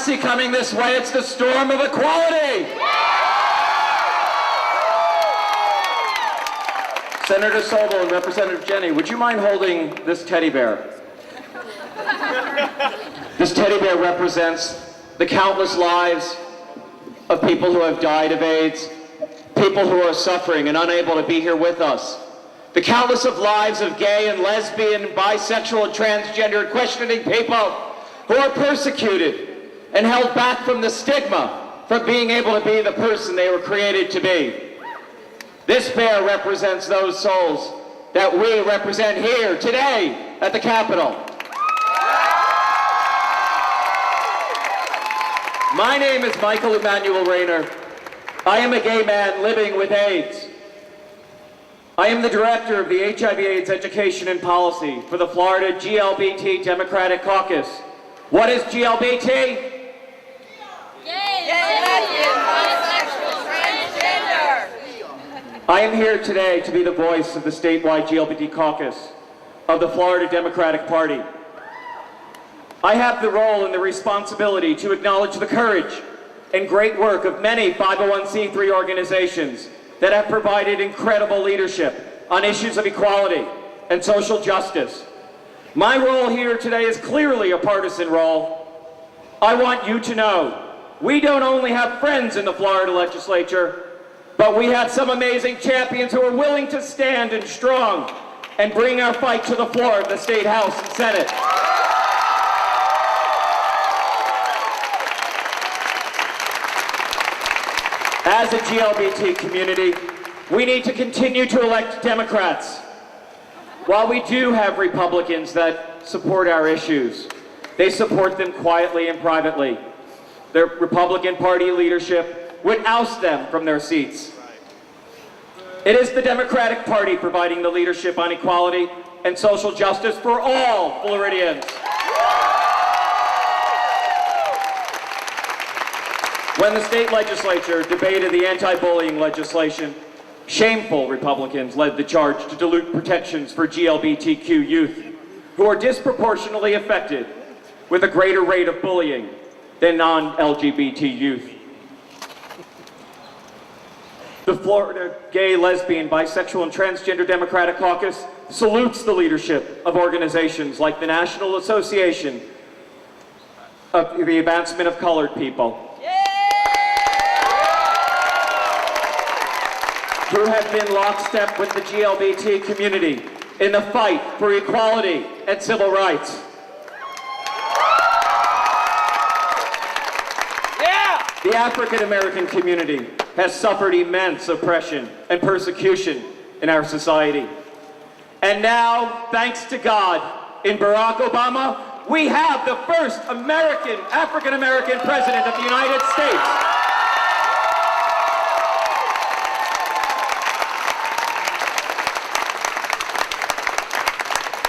see coming this way, it's the storm of equality. Senator Sobel and Representative Jenny, would you mind holding this teddy bear? This teddy bear represents the countless lives of people who have died of AIDS, people who are suffering and unable to be here with us, the countless of lives of gay and lesbian, bisexual and transgender and questioning people who are persecuted and held back from the stigma from being able to be the person they were created to be. This bear represents those souls that we represent here today at the Capitol. My name is Emanuel Rajner. I am a gay man living with AIDS. I am the director of the HIV/AIDS Education and Policy for the Florida GLBT Democratic Caucus. What is GLBT? Gay, lesbian, bisexual, transgender. I am here today to be the voice of the statewide GLBT Caucus of the Florida Democratic Party. I have the role and the responsibility to acknowledge the courage and great work of many 501c3 organizations that have provided incredible leadership on issues of equality and social justice. My role here today is clearly a partisan role. I want you to know we don't only have friends in the Florida legislature, but we have some amazing champions who are willing to stand and strong and bring our fight to the floor of the State House and Senate. As a GLBT community, we need to continue to elect Democrats. While we do have Republicans that support our issues, they support them quietly and privately. The Republican Party leadership would oust them from their seats. It is the Democratic Party providing the leadership on equality and social justice for all Floridians. When the state legislature debated the anti-bullying legislation, shameful Republicans led the charge to dilute protections for GLBTQ youth, who are disproportionately affected with a greater rate of bullying than non-LGBT youth. The Florida Gay, Lesbian, Bisexual, and Transgender Democratic Caucus salutes the leadership of organizations like the National Association of the Advancement of Colored People, who have been lockstep with the GLBT community in the fight for equality and civil rights. The African American community has suffered immense oppression and persecution in our society. And now, thanks to God, in Barack Obama, we have the first African American president of the United States.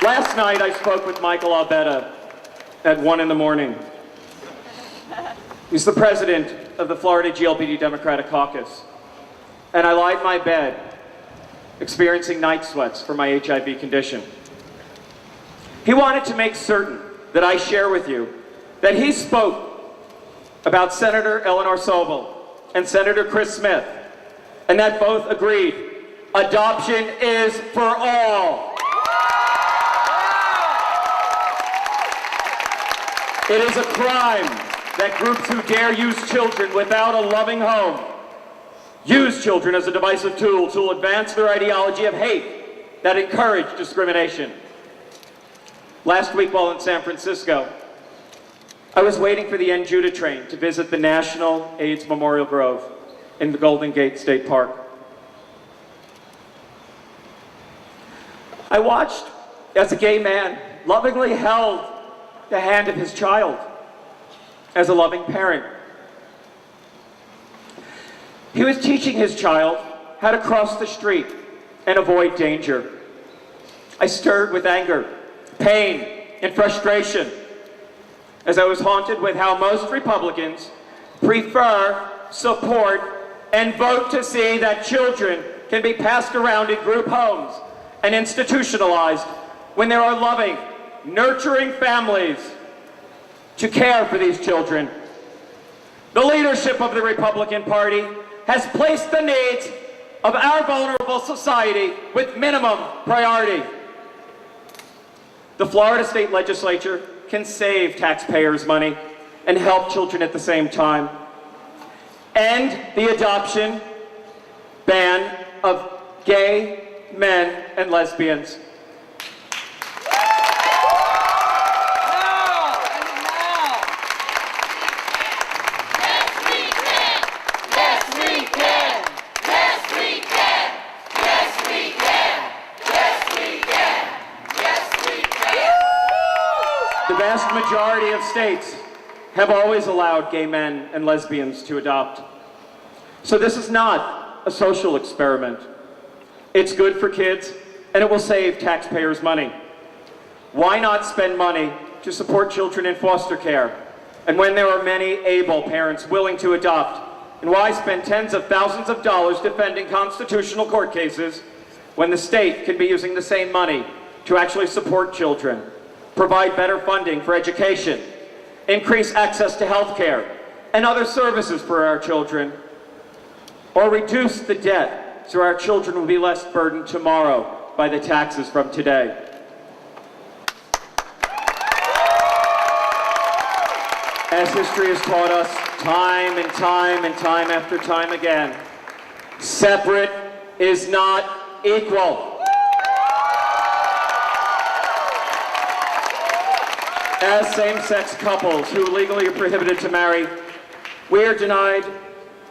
Last night, I spoke with Michael Albetta at 1 in the morning. He's the president of the Florida GLBT Democratic Caucus. And I lie in my bed, experiencing night sweats for my HIV condition. He wanted to make certain that I share with you that he spoke about Senator Eleanor Sobel and Senator Chris Smith, and that both agreed adoption is for all. It is a crime that groups who dare use children without a loving home use children as a divisive tool to advance their ideology of hate that encourage discrimination. Last week while in San Francisco, I was waiting for the NJUDA train to visit the National AIDS Memorial Grove in the Golden Gate State Park. I watched as a gay man lovingly held the hand of his child as a loving parent. He was teaching his child how to cross the street and avoid danger. I stirred with anger, pain, and frustration as I was haunted with how most Republicans prefer, support, and vote to see that children can be passed around in group homes and institutionalized when there are loving, nurturing families to care for these children The leadership of the Republican Party has placed the needs of our vulnerable society with minimum priority. The Florida State Legislature can save taxpayers money and help children at the same time. End the adoption ban of gay men and lesbians. The vast majority of states have always allowed gay men and lesbians to adopt. So this is not a social experiment. It's good for kids, and it will save taxpayers money. Why not spend money to support children in foster care? And when there are many able parents willing to adopt, and why spend tens of thousands of dollars defending constitutional court cases when the state can be using the same money to actually support children, provide better funding for education, increase access to health care and other services for our children, or reduce the debt so our children will be less burdened tomorrow by the taxes from today? As history has taught us time and time and time after time again, separate is not equal. As same-sex couples who legally are prohibited to marry, we are denied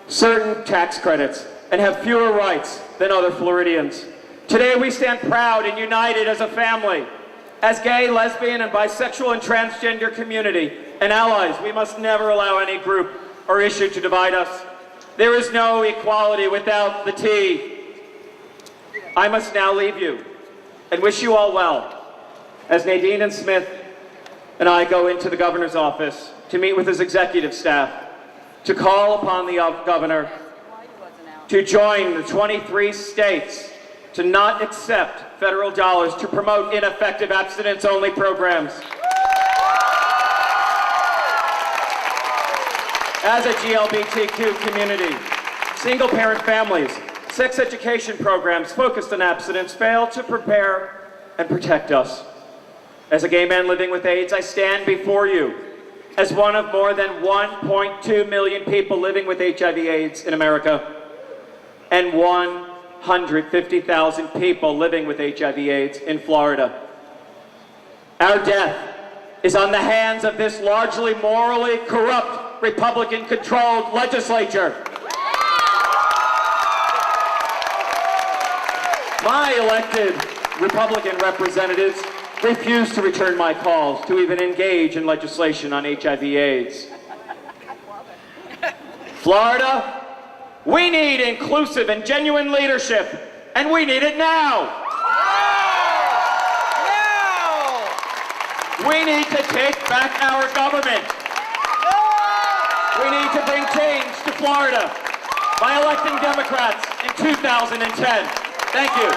certain tax credits and have fewer rights than other Floridians. Today we stand proud and united as a family. As gay, lesbian, and bisexual and transgender community and allies, we must never allow any group or issue to divide us. There is no equality without the T. I must now leave you and wish you all well as Nadine and Smith and I go into the governor's office to meet with his executive staff to call upon the governor to join the 23 states to not accept federal dollars to promote ineffective abstinence-only programs. As a GLBTQ community, single-parent families, sex education programs focused on abstinence fail to prepare and protect us. As a gay man living with AIDS, I stand before you as one of more than 1.2 million people living with HIV/AIDS in America and 150,000 people living with HIV/AIDS in Florida. Our death is on the hands of this largely morally corrupt, Republican-controlled legislature. My elected Republican representatives refuse to return my calls to even engage in legislation on HIV/AIDS. Florida, we need inclusive and genuine leadership, and we need it now. We need to take back our government. We need to bring change to Florida by electing Democrats in 2010. Thank you.